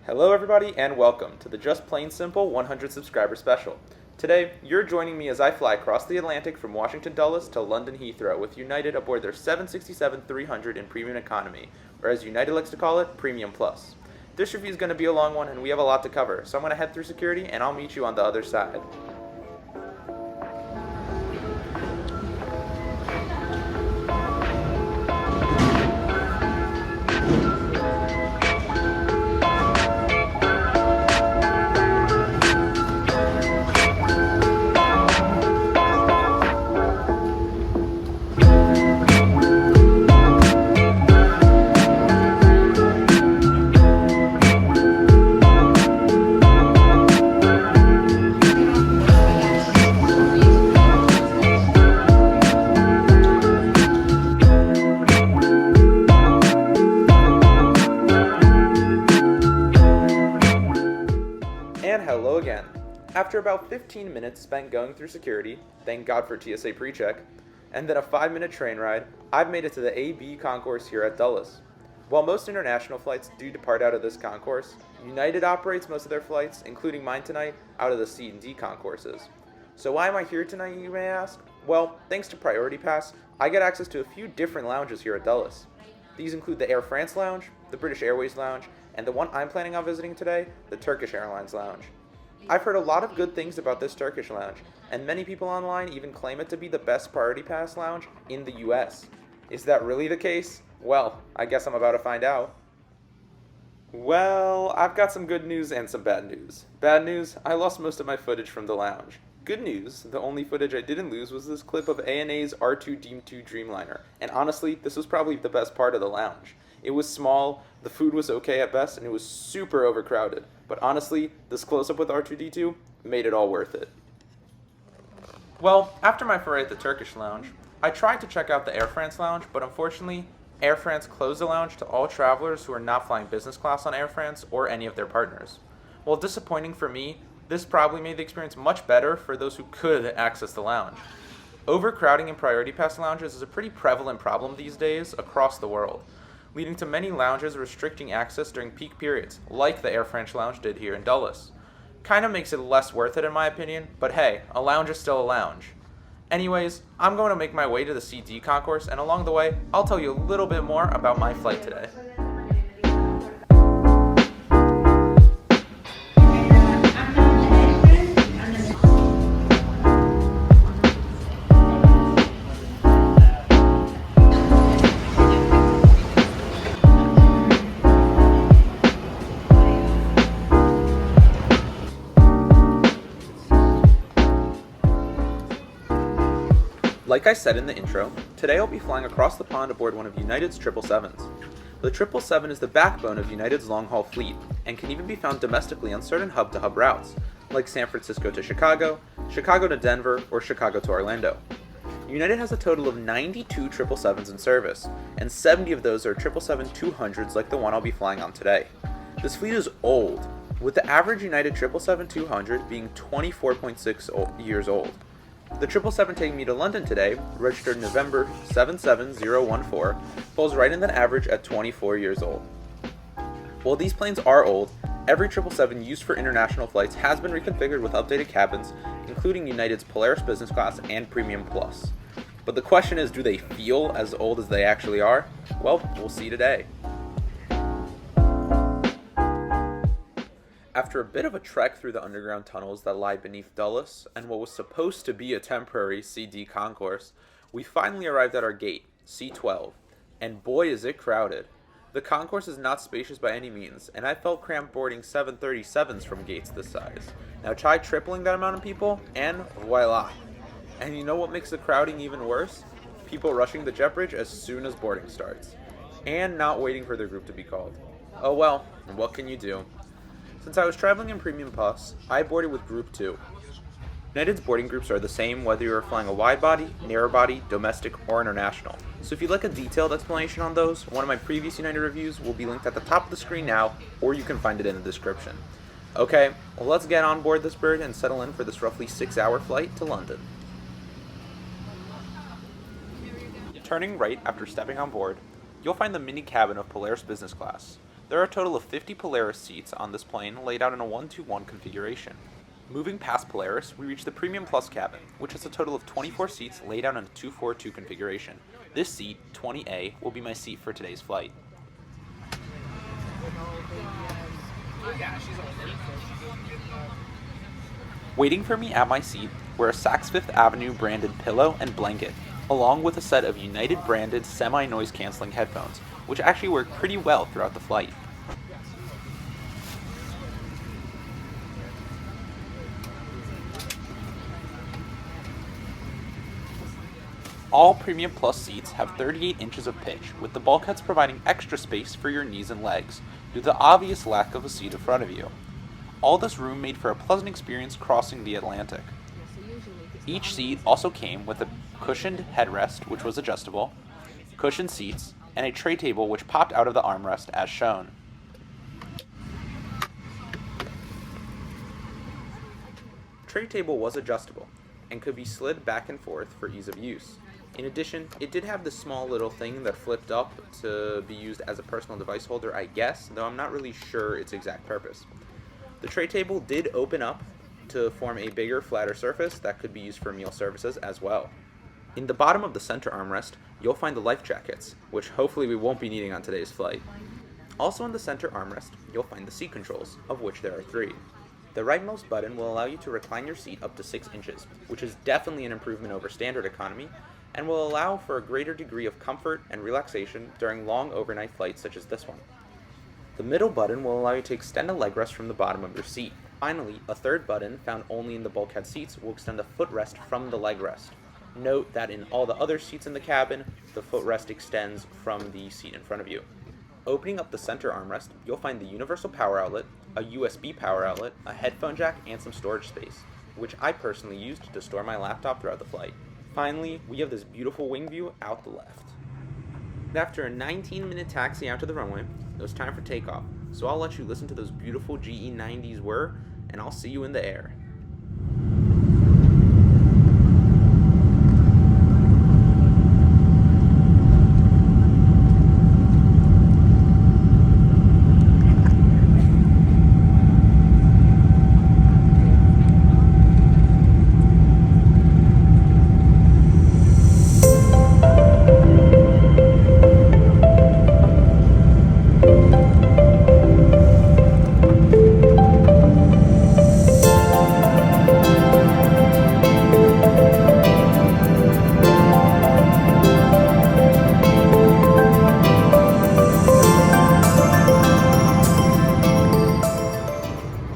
Hello everybody and welcome to the Just Plain Simple 100 subscriber special. Today, you're joining me as I fly across the Atlantic from Washington Dulles to London Heathrow with United aboard their 767-300 in Premium Economy, or as United likes to call it, Premium Plus. This review is going to be a long one and we have a lot to cover, so I'm going to head through security and I'll meet you on the other side. And hello again. After about 15 minutes spent going through security, thank God for TSA PreCheck, and then a 5-minute train ride, I've made it to the AB concourse here at Dulles. While most international flights do depart out of this concourse, United operates most of their flights, including mine tonight, out of the C and D concourses. So why am I here tonight, you may ask? Well, thanks to Priority Pass, I get access to a few different lounges here at Dulles. These include the Air France Lounge, the British Airways Lounge, and the one I'm planning on visiting today, the Turkish Airlines Lounge. I've heard a lot of good things about this Turkish lounge, and many people online even claim it to be the best Priority Pass lounge in the US. Is that really the case? Well, I guess I'm about to find out. Well, I've got some good news and some bad news. Bad news, I lost most of my footage from the lounge. Good news, the only footage I didn't lose was this clip of ANA's R2-D2 Dreamliner, and honestly, this was probably the best part of the lounge. It was small, the food was okay at best, and it was super overcrowded. But honestly, this close-up with R2-D2 made it all worth it. Well, after my foray at the Turkish lounge, I tried to check out the Air France lounge, but unfortunately, Air France closed the lounge to all travelers who are not flying business class on Air France or any of their partners. While disappointing for me, this probably made the experience much better for those who could access the lounge. Overcrowding in Priority Pass lounges is a pretty prevalent problem these days across the world, leading to many lounges restricting access during peak periods, like the Air France lounge did here in Dulles. Kinda makes it less worth it in my opinion, but hey, a lounge is still a lounge. Anyways, I'm going to make my way to the CD concourse, and along the way, I'll tell you a little bit more about my flight today. Like I said in the intro, today I'll be flying across the pond aboard one of United's 777s. The 777 is the backbone of United's long-haul fleet, and can even be found domestically on certain hub-to-hub routes, like San Francisco to Chicago, Chicago to Denver, or Chicago to Orlando. United has a total of 92 777s in service, and 70 of those are 777-200s like the one I'll be flying on today. This fleet is old, with the average United 777-200 being 24.6 years old. The 777 taking me to London today, registered November 77014, falls right in that average at 24 years old. While these planes are old, every 777 used for international flights has been reconfigured with updated cabins, including United's Polaris Business Class and Premium Plus. But the question is, do they feel as old as they actually are? Well, we'll see today. After a bit of a trek through the underground tunnels that lie beneath Dulles and what was supposed to be a temporary CD concourse, we finally arrived at our gate, C12, and boy is it crowded. The concourse is not spacious by any means, and I felt cramped boarding 737s from gates this size. Now try tripling that amount of people, and voila! And you know what makes the crowding even worse? People rushing the jet bridge as soon as boarding starts, and not waiting for their group to be called. Oh well, what can you do? Since I was traveling in Premium Plus, I boarded with Group 2. United's boarding groups are the same whether you are flying a wide body, narrow body, domestic, or international. So if you'd like a detailed explanation on those, one of my previous United reviews will be linked at the top of the screen now, or you can find it in the description. Okay, well let's get on board this bird and settle in for this roughly 6-hour flight to London. Turning right after stepping on board, you'll find the mini cabin of Polaris Business Class. There are a total of 50 Polaris seats on this plane laid out in a 1-2-1 configuration. Moving past Polaris, we reach the Premium Plus cabin, which has a total of 24 seats laid out in a 2-4-2 configuration. This seat, 20A, will be my seat for today's flight. Waiting for me at my seat were a Saks Fifth Avenue branded pillow and blanket, along with a set of United branded semi-noise cancelling headphones, which actually work pretty well throughout the flight. All Premium Plus seats have 38 inches of pitch, with the bulkheads providing extra space for your knees and legs, due to the obvious lack of a seat in front of you. All this room made for a pleasant experience crossing the Atlantic. Each seat also came with a cushioned headrest, which was adjustable, cushioned seats, and a tray table which popped out of the armrest as shown. Tray table was adjustable and could be slid back and forth for ease of use. In addition, it did have this small little thing that flipped up to be used as a personal device holder, I guess, though I'm not really sure its exact purpose. The tray table did open up to form a bigger, flatter surface that could be used for meal services as well. In the bottom of the center armrest, you'll find the life jackets, which hopefully we won't be needing on today's flight. Also in the center armrest, you'll find the seat controls, of which there are 3. The rightmost button will allow you to recline your seat up to 6 inches, which is definitely an improvement over standard economy, and will allow for a greater degree of comfort and relaxation during long overnight flights such as this one. The middle button will allow you to extend a leg rest from the bottom of your seat. Finally, a third button, found only in the bulkhead seats, will extend the footrest from the leg rest. Note that in all the other seats in the cabin, the footrest extends from the seat in front of you. Opening up the center armrest, you'll find the universal power outlet, a USB power outlet, a headphone jack, and some storage space, which I personally used to store my laptop throughout the flight. Finally, we have this beautiful wing view out the left. After a 19-minute taxi out to the runway, it was time for takeoff, so I'll let you listen to those beautiful GE90s whir, and I'll see you in the air.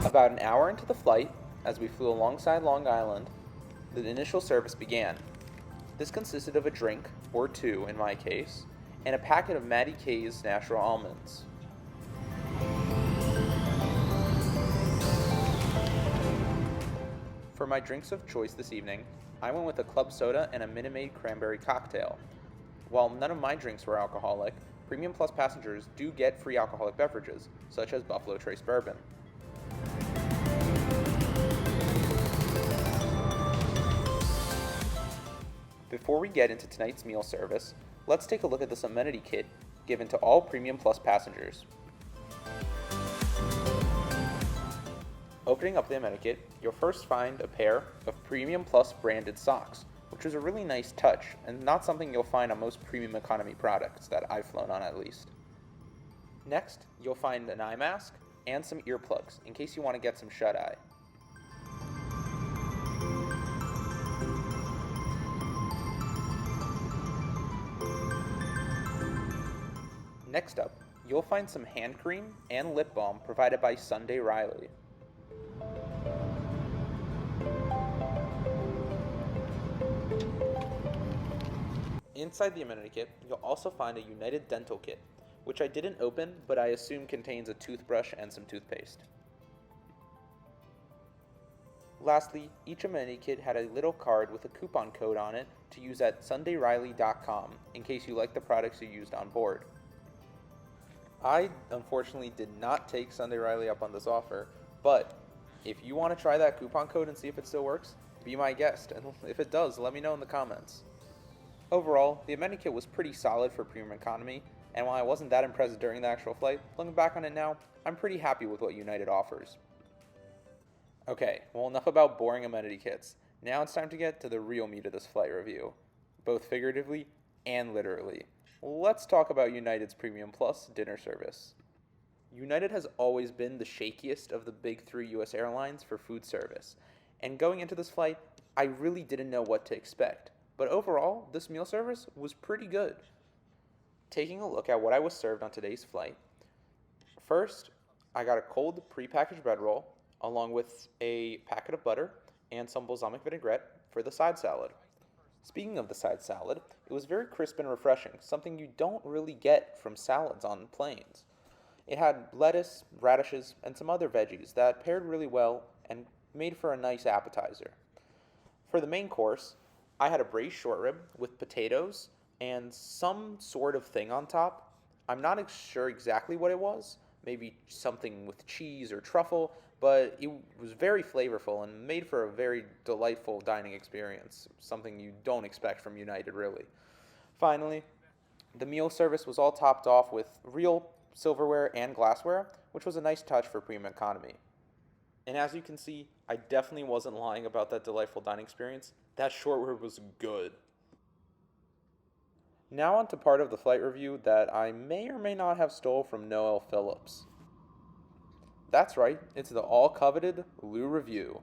About an hour into the flight, as we flew alongside Long Island, the initial service began. This consisted of a drink, or 2 in my case, and a packet of Maddie K's natural almonds. For my drinks of choice this evening, I went with a club soda and a Minute Maid cranberry cocktail. While none of my drinks were alcoholic, Premium Plus passengers do get free alcoholic beverages, such as Buffalo Trace Bourbon. Before we get into tonight's meal service, let's take a look at this Amenity Kit given to all Premium Plus passengers. Opening up the Amenity Kit, you'll first find a pair of Premium Plus branded socks, which is a really nice touch and not something you'll find on most premium economy products that I've flown on at least. Next, you'll find an eye mask and some earplugs in case you want to get some shut-eye. Next up, you'll find some hand cream and lip balm provided by Sunday Riley. Inside the Amenity Kit, you'll also find a United Dental Kit, which I didn't open, but I assume contains a toothbrush and some toothpaste. Lastly, each Amenity Kit had a little card with a coupon code on it to use at sundayriley.com in case you like the products you used on board. I, unfortunately, did not take Sunday Riley up on this offer, but if you want to try that coupon code and see if it still works, be my guest, and if it does, let me know in the comments. Overall, the Amenity Kit was pretty solid for premium economy, And while I wasn't that impressed during the actual flight, looking back on it now, I'm pretty happy with what United offers. Okay, well, enough about boring amenity kits. Now it's time to get to the real meat of this flight review, both figuratively and literally. Let's talk about United's Premium Plus dinner service. United has always been the shakiest of the big three US airlines for food service, and going into this flight, I really didn't know what to expect. But overall, this meal service was pretty good. Taking a look at what I was served on today's flight, first, I got a cold prepackaged bread roll, along with a packet of butter and some balsamic vinaigrette for the side salad. Speaking of the side salad, it was very crisp and refreshing, something you don't really get from salads on planes. It had lettuce, radishes, and some other veggies that paired really well and made for a nice appetizer. For the main course, I had a braised short rib with potatoes and some sort of thing on top. I'm not sure exactly what it was, maybe something with cheese or truffle, but it was very flavorful and made for a very delightful dining experience, something you don't expect from United, really. Finally, the meal service was all topped off with real silverware and glassware, which was a nice touch for premium economy. And as you can see, I definitely wasn't lying about that delightful dining experience. That short rib was good. Now on to part of the flight review that I may or may not have stole from Noel Phillips. That's right, it's the all-coveted Lou Review.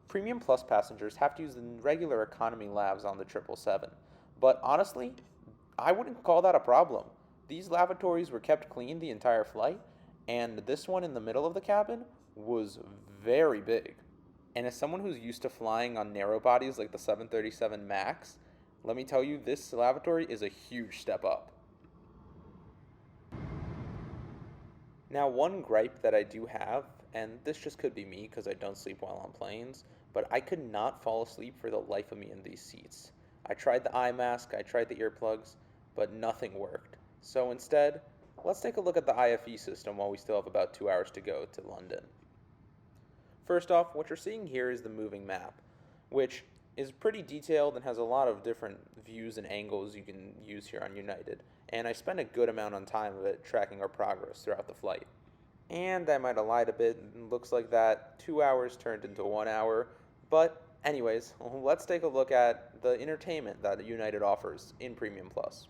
Premium Plus passengers have to use the regular economy lavs on the 777, but honestly, I wouldn't call that a problem. These lavatories were kept clean the entire flight, and this one in the middle of the cabin was very big. And as someone who's used to flying on narrow bodies like the 737 MAX, let me tell you, this lavatory is a huge step up. Now, one gripe that I do have, and this just could be me because I don't sleep well on planes, but I could not fall asleep for the life of me in these seats. I tried the eye mask, I tried the earplugs, but nothing worked. So instead, let's take a look at the IFE system while we still have about 2 hours to go to London. First off, what you're seeing here is the moving map, which is pretty detailed and has a lot of different views and angles you can use here on United, and I spent a good amount of time of it tracking our progress throughout the flight. And I might have lied a bit, and looks like that 2 hours turned into 1 hour, but anyways, let's take a look at the entertainment that United offers in Premium Plus.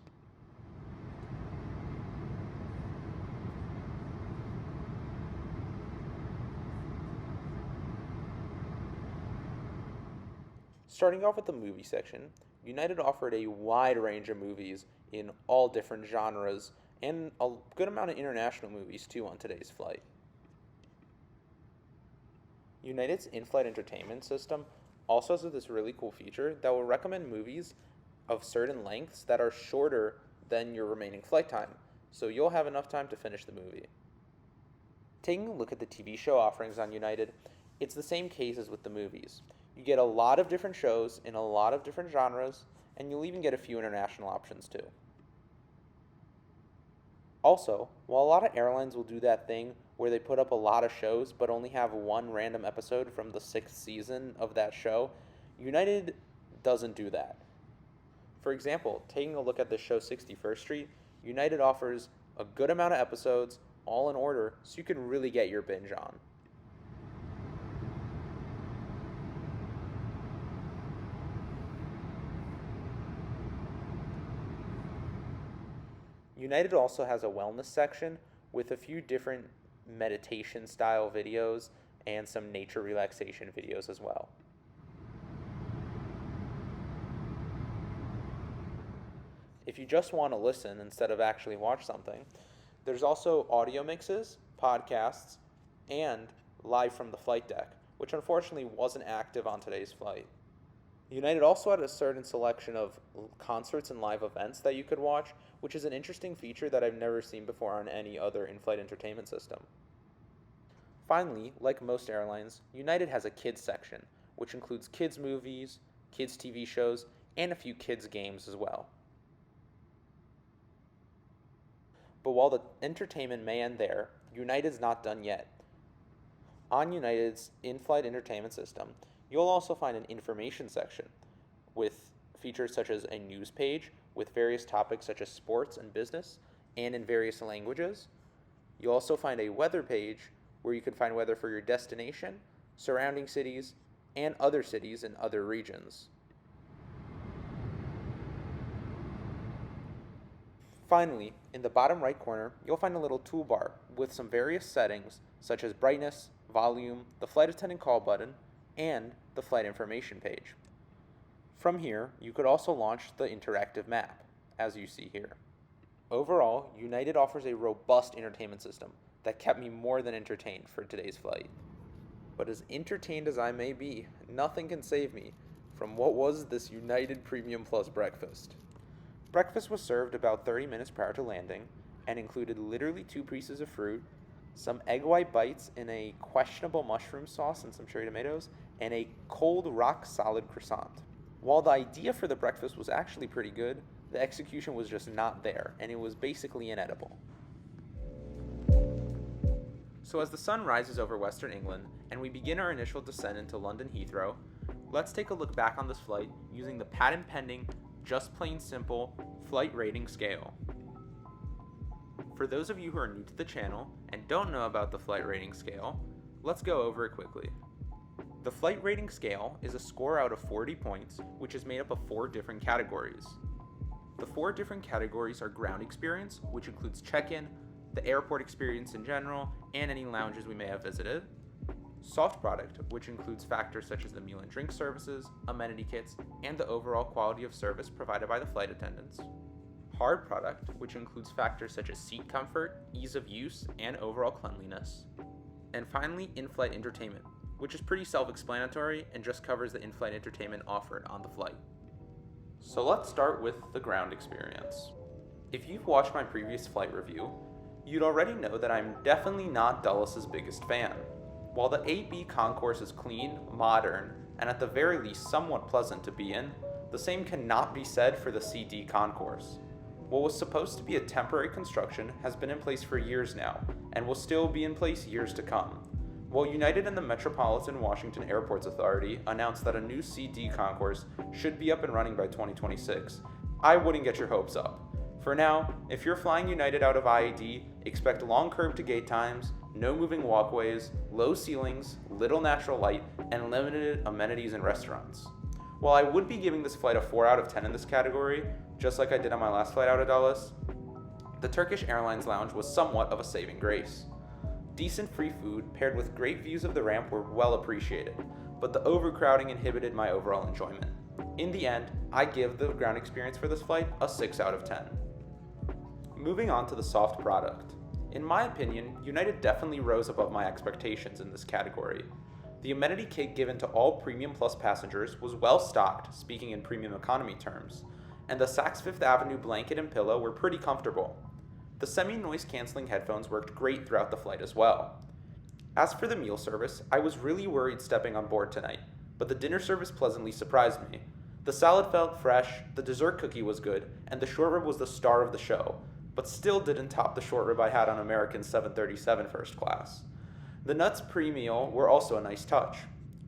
Starting off with the movie section, United offered a wide range of movies in all different genres and a good amount of international movies too on today's flight. United's in-flight entertainment system also has this really cool feature that will recommend movies of certain lengths that are shorter than your remaining flight time, so you'll have enough time to finish the movie. Taking a look at the TV show offerings on United, it's the same case as with the movies. You get a lot of different shows in a lot of different genres, and you'll even get a few international options too. Also, while a lot of airlines will do that thing where they put up a lot of shows but only have one random episode from the 6th season of that show, United doesn't do that. For example, taking a look at the show 61st Street, United offers a good amount of episodes, all in order, so you can really get your binge on. United also has a wellness section with a few different meditation style videos and some nature relaxation videos as well. If you just want to listen instead of actually watch something, there's also audio mixes, podcasts, and live from the flight deck, which unfortunately wasn't active on today's flight. United also had a certain selection of concerts and live events that you could watch, which is an interesting feature that I've never seen before on any other in-flight entertainment system. Finally, like most airlines, United has a kids section, which includes kids movies, kids TV shows, and a few kids games as well. But while the entertainment may end there, United's not done yet. On United's in-flight entertainment system, you'll also find an information section with features such as a news page with various topics such as sports and business, and in various languages. You'll also find a weather page where you can find weather for your destination, surrounding cities, and other cities in other regions. Finally, in the bottom right corner, you'll find a little toolbar with some various settings such as brightness, volume, the flight attendant call button, and the flight information page. From here, you could also launch the interactive map, as you see here. Overall, United offers a robust entertainment system that kept me more than entertained for today's flight. But as entertained as I may be, nothing can save me from what was this United Premium Plus breakfast. Breakfast was served about 30 minutes prior to landing and included literally 2 pieces of fruit, some egg white bites in a questionable mushroom sauce and some cherry tomatoes, and a cold rock solid croissant. While the idea for the breakfast was actually pretty good, the execution was just not there, and it was basically inedible. So as the sun rises over Western England, and we begin our initial descent into London Heathrow, let's take a look back on this flight using the patent-pending, just plain simple, flight rating scale. For those of you who are new to the channel and don't know about the flight rating scale, let's go over it quickly. The flight rating scale is a score out of 40 points, which is made up of 4 different categories. The 4 different categories are ground experience, which includes check-in, the airport experience in general, and any lounges we may have visited. Soft product, which includes factors such as the meal and drink services, amenity kits, and the overall quality of service provided by the flight attendants. Hard product, which includes factors such as seat comfort, ease of use, and overall cleanliness. And finally, in-flight entertainment, which is pretty self-explanatory and just covers the in-flight entertainment offered on the flight. So let's start with the ground experience. If you've watched my previous flight review, you'd already know that I'm definitely not Dulles' biggest fan. While the 8B concourse is clean, modern, and at the very least somewhat pleasant to be in, the same cannot be said for the CD concourse. What was supposed to be a temporary construction has been in place for years now, and will still be in place years to come. While United and the Metropolitan Washington Airports Authority announced that a new CD concourse should be up and running by 2026, I wouldn't get your hopes up. For now, if you're flying United out of IAD, expect long curb to gate times, no moving walkways, low ceilings, little natural light, and limited amenities and restaurants. While I would be giving this flight a 4 out of 10 in this category, just like I did on my last flight out of Dulles, the Turkish Airlines lounge was somewhat of a saving grace. Decent free food paired with great views of the ramp were well appreciated, but the overcrowding inhibited my overall enjoyment. In the end, I give the ground experience for this flight a 6 out of 10. Moving on to the soft product. In my opinion, United definitely rose above my expectations in this category. The amenity kit given to all Premium Plus passengers was well stocked, speaking in premium economy terms, and the Saks Fifth Avenue blanket and pillow were pretty comfortable. The semi-noise canceling headphones worked great throughout the flight as well. As for the meal service, I was really worried stepping on board tonight, but the dinner service pleasantly surprised me. The salad felt fresh, the dessert cookie was good, and the short rib was the star of the show, but still didn't top the short rib I had on American 737 first class. The nuts pre-meal were also a nice touch.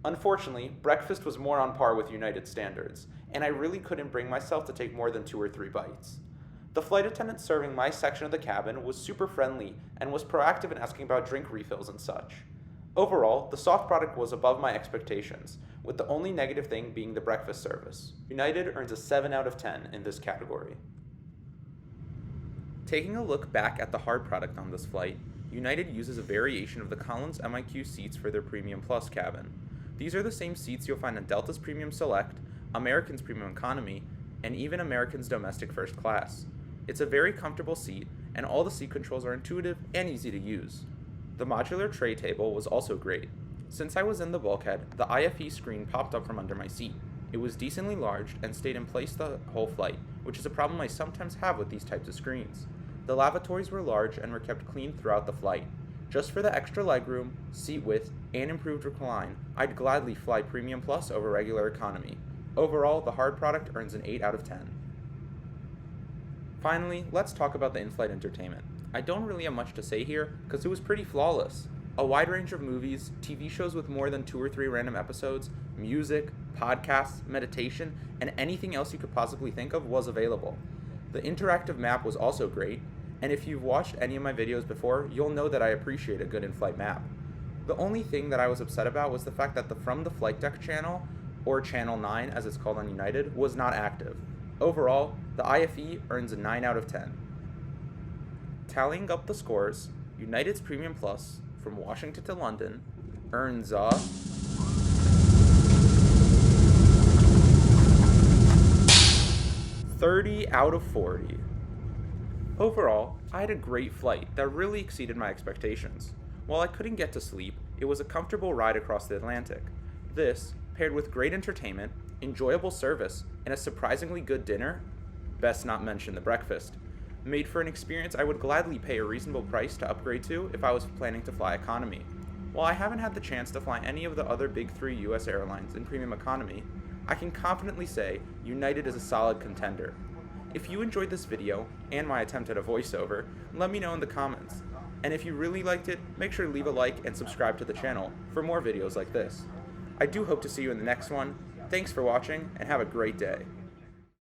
Unfortunately, breakfast was more on par with United standards, and I really couldn't bring myself to take more than 2 or 3 bites. The flight attendant serving my section of the cabin was super friendly and was proactive in asking about drink refills and such. Overall, the soft product was above my expectations, with the only negative thing being the breakfast service. United earns a 7 out of 10 in this category. Taking a look back at the hard product on this flight, United uses a variation of the Collins MIQ seats for their Premium Plus cabin. These are the same seats you'll find on Delta's Premium Select, American's Premium Economy, and even American's Domestic First Class. It's a very comfortable seat, and all the seat controls are intuitive and easy to use. The modular tray table was also great. Since I was in the bulkhead, the IFE screen popped up from under my seat. It was decently large and stayed in place the whole flight, which is a problem I sometimes have with these types of screens. The lavatories were large and were kept clean throughout the flight. Just for the extra legroom, seat width, and improved recline, I'd gladly fly Premium Plus over regular economy. Overall, the hard product earns an 8 out of 10. Finally, let's talk about the in-flight entertainment. I don't really have much to say here, because it was pretty flawless. A wide range of movies, TV shows with more than 2 or 3 random episodes, music, podcasts, meditation, and anything else you could possibly think of was available. The interactive map was also great, And if you've watched any of my videos before, you'll know that I appreciate a good in-flight map. The only thing that I was upset about was the fact that the From the Flight Deck channel, or Channel 9 as it's called on United, was not active. Overall, the IFE earns a 9 out of 10. Tallying up the scores, United's Premium Plus from Washington to London earns a 30 out of 40. Overall, I had a great flight that really exceeded my expectations. While I couldn't get to sleep, it was a comfortable ride across the Atlantic. This, paired with great entertainment, enjoyable service, and a surprisingly good dinner, best not mention the breakfast, made for an experience I would gladly pay a reasonable price to upgrade to if I was planning to fly economy. While I haven't had the chance to fly any of the other big 3 US airlines in premium economy, I can confidently say United is a solid contender. If you enjoyed this video, and my attempt at a voiceover, let me know in the comments. And if you really liked it, make sure to leave a like and subscribe to the channel for more videos like this. I do hope to see you in the next one. Thanks for watching, and have a great day.